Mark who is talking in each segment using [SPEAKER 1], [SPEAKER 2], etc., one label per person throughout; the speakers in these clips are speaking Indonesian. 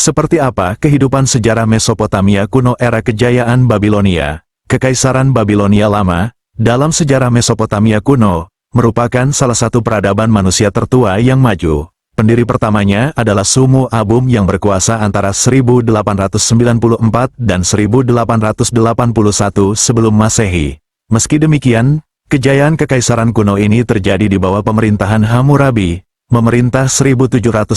[SPEAKER 1] Seperti apa kehidupan sejarah Mesopotamia kuno era kejayaan Babilonia? Kekaisaran Babilonia Lama, dalam sejarah Mesopotamia kuno, merupakan salah satu peradaban manusia tertua yang maju. Pendiri pertamanya adalah Sumu Abum yang berkuasa antara 1894 dan 1881 sebelum Masehi. Meski demikian, kejayaan kekaisaran kuno ini terjadi di bawah pemerintahan Hammurabi, memerintah 1792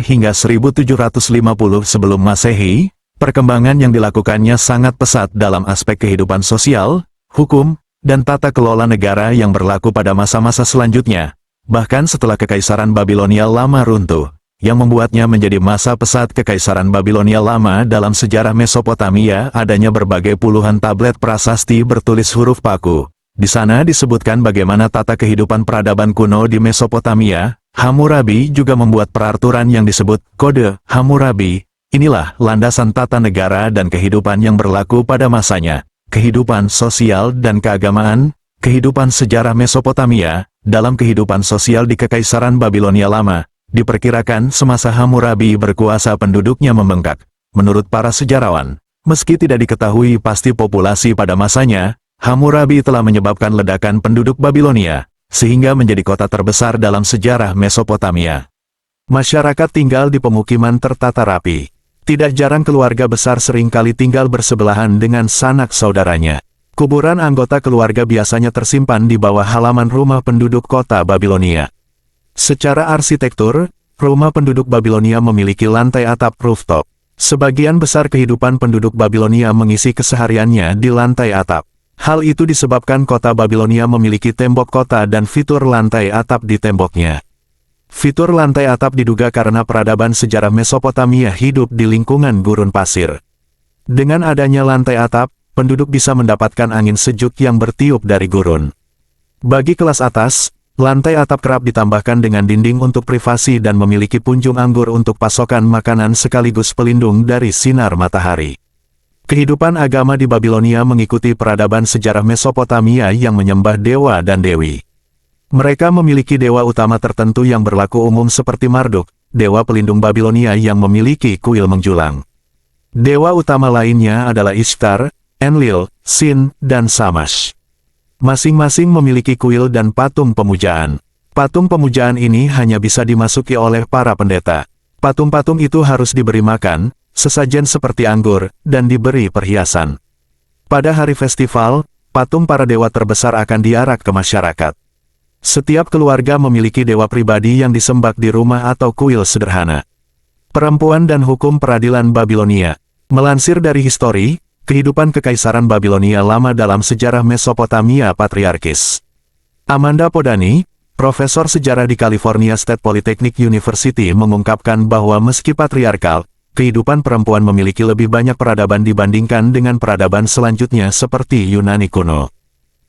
[SPEAKER 1] hingga 1750 sebelum Masehi. Perkembangan yang dilakukannya sangat pesat dalam aspek kehidupan sosial, hukum, dan tata kelola negara yang berlaku pada masa-masa selanjutnya, bahkan setelah Kekaisaran Babilonia Lama runtuh, yang membuatnya menjadi masa pesat Kekaisaran Babilonia Lama. Dalam sejarah Mesopotamia adanya berbagai puluhan tablet prasasti bertulis huruf paku. Di sana disebutkan bagaimana tata kehidupan peradaban kuno di Mesopotamia. Hammurabi juga membuat peraturan yang disebut Kode Hammurabi. Inilah landasan tata negara dan kehidupan yang berlaku pada masanya. Kehidupan sosial dan keagamaan, kehidupan sejarah Mesopotamia. Dalam kehidupan sosial di Kekaisaran Babilonia Lama, diperkirakan semasa Hammurabi berkuasa penduduknya membengkak. Menurut para sejarawan, meski tidak diketahui pasti populasi pada masanya, Hammurabi telah menyebabkan ledakan penduduk Babilonia, sehingga menjadi kota terbesar dalam sejarah Mesopotamia. Masyarakat tinggal di pemukiman tertata rapi. Tidak jarang keluarga besar seringkali tinggal bersebelahan dengan sanak saudaranya. Kuburan anggota keluarga biasanya tersimpan di bawah halaman rumah penduduk kota Babilonia. Secara arsitektur, rumah penduduk Babilonia memiliki lantai atap rooftop. Sebagian besar kehidupan penduduk Babilonia mengisi kesehariannya di lantai atap. Hal itu disebabkan kota Babilonia memiliki tembok kota dan fitur lantai atap di temboknya. Fitur lantai atap diduga karena peradaban sejarah Mesopotamia hidup di lingkungan gurun pasir. Dengan adanya lantai atap, penduduk bisa mendapatkan angin sejuk yang bertiup dari gurun. Bagi kelas atas, lantai atap kerap ditambahkan dengan dinding untuk privasi dan memiliki punjung anggur untuk pasokan makanan sekaligus pelindung dari sinar matahari. Kehidupan agama di Babilonia mengikuti peradaban sejarah Mesopotamia yang menyembah dewa dan dewi. Mereka memiliki dewa utama tertentu yang berlaku umum seperti Marduk, dewa pelindung Babilonia yang memiliki kuil menjulang. Dewa utama lainnya adalah Ishtar, Enlil, Sin, dan Shamash. Masing-masing memiliki kuil dan patung pemujaan. Patung pemujaan ini hanya bisa dimasuki oleh para pendeta. Patung-patung itu harus diberi makan, sesajen seperti anggur, dan diberi perhiasan. Pada hari festival, patung para dewa terbesar akan diarak ke masyarakat. Setiap keluarga memiliki dewa pribadi yang disembah di rumah atau kuil sederhana. Perempuan dan hukum peradilan Babilonia. Melansir dari histori, kehidupan Kekaisaran Babilonia Lama dalam sejarah Mesopotamia patriarkis. Amanda Podany, profesor sejarah di California State Polytechnic University mengungkapkan bahwa meski patriarkal, kehidupan perempuan memiliki lebih banyak peradaban dibandingkan dengan peradaban selanjutnya seperti Yunani kuno.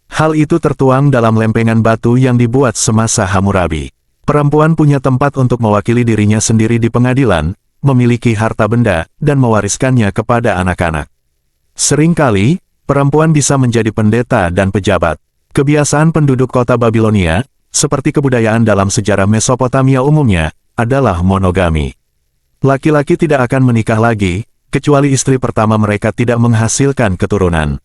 [SPEAKER 1] Hal itu tertuang dalam lempengan batu yang dibuat semasa Hammurabi. Perempuan punya tempat untuk mewakili dirinya sendiri di pengadilan, memiliki harta benda, dan mewariskannya kepada anak-anak. Seringkali, perempuan bisa menjadi pendeta dan pejabat. Kebiasaan penduduk kota Babilonia, seperti kebudayaan dalam sejarah Mesopotamia umumnya, adalah monogami. Laki-laki tidak akan menikah lagi, kecuali istri pertama mereka tidak menghasilkan keturunan.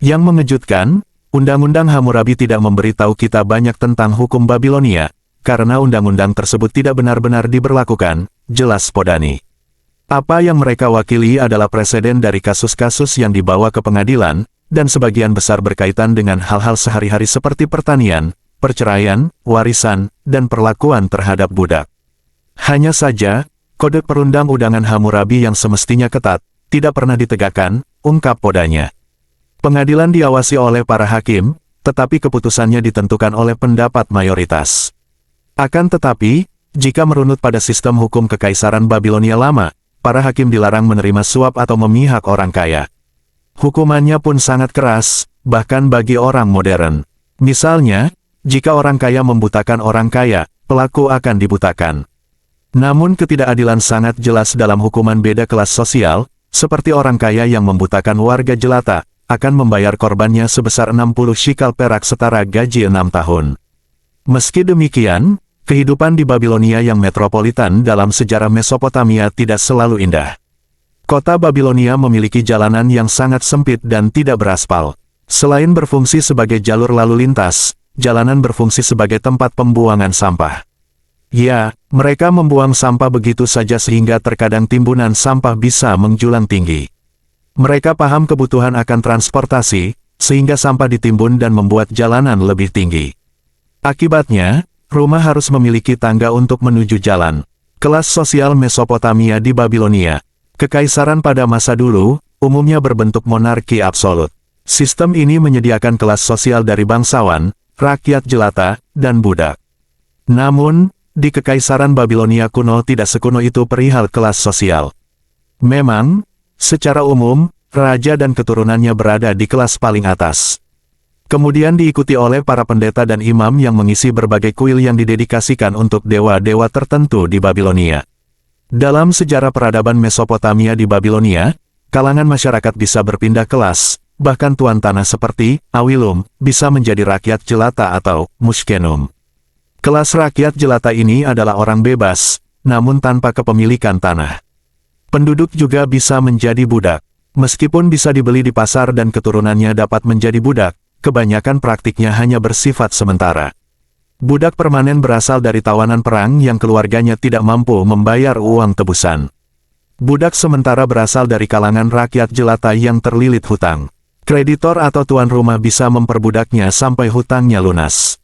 [SPEAKER 1] Yang mengejutkan, Undang-Undang Hammurabi tidak memberitahu kita banyak tentang hukum Babilonia, karena undang-undang tersebut tidak benar-benar diberlakukan, jelas Podany. Apa yang mereka wakili adalah preseden dari kasus-kasus yang dibawa ke pengadilan, dan sebagian besar berkaitan dengan hal-hal sehari-hari seperti pertanian, perceraian, warisan, dan perlakuan terhadap budak. Hanya saja, kode perundang-undangan Hammurabi yang semestinya ketat, tidak pernah ditegakkan, ungkap Podany. Pengadilan diawasi oleh para hakim, tetapi keputusannya ditentukan oleh pendapat mayoritas. Akan tetapi, jika merunut pada sistem hukum Kekaisaran Babilonia Lama, para hakim dilarang menerima suap atau memihak orang kaya. Hukumannya pun sangat keras, bahkan bagi orang modern. Misalnya, jika orang kaya membutakan orang kaya, pelaku akan dibutakan. Namun ketidakadilan sangat jelas dalam hukuman beda kelas sosial, seperti orang kaya yang membutakan warga jelata, akan membayar korbannya sebesar 60 shikal perak setara gaji 6 tahun. Meski demikian, Kehidupan di Babilonia yang metropolitan dalam sejarah Mesopotamia tidak selalu indah. Kota Babilonia memiliki jalanan yang sangat sempit dan tidak beraspal. Selain berfungsi sebagai jalur lalu lintas, jalanan berfungsi sebagai tempat pembuangan sampah. Ya, mereka membuang sampah begitu saja sehingga terkadang timbunan sampah bisa menjulang tinggi. Mereka paham kebutuhan akan transportasi, sehingga sampah ditimbun dan membuat jalanan lebih tinggi. Akibatnya, rumah harus memiliki tangga untuk menuju jalan. Kelas sosial Mesopotamia di Babilonia. Kekaisaran pada masa dulu, umumnya berbentuk monarki absolut. Sistem ini menyediakan kelas sosial dari bangsawan, rakyat jelata, dan budak. Namun, di Kekaisaran Babilonia kuno tidak sekuno itu perihal kelas sosial. Memang, secara umum, raja dan keturunannya berada di kelas paling atas. Kemudian diikuti oleh para pendeta dan imam yang mengisi berbagai kuil yang didedikasikan untuk dewa-dewa tertentu di Babilonia. Dalam sejarah peradaban Mesopotamia di Babilonia, kalangan masyarakat bisa berpindah kelas, bahkan tuan tanah seperti Awilum bisa menjadi rakyat jelata atau Mushkenum. Kelas rakyat jelata ini adalah orang bebas, namun tanpa kepemilikan tanah. Penduduk juga bisa menjadi budak. Meskipun bisa dibeli di pasar dan keturunannya dapat menjadi budak, kebanyakan praktiknya hanya bersifat sementara. Budak permanen berasal dari tawanan perang yang keluarganya tidak mampu membayar uang tebusan. Budak sementara berasal dari kalangan rakyat jelata yang terlilit hutang. Kreditor atau tuan rumah bisa memperbudaknya sampai hutangnya lunas.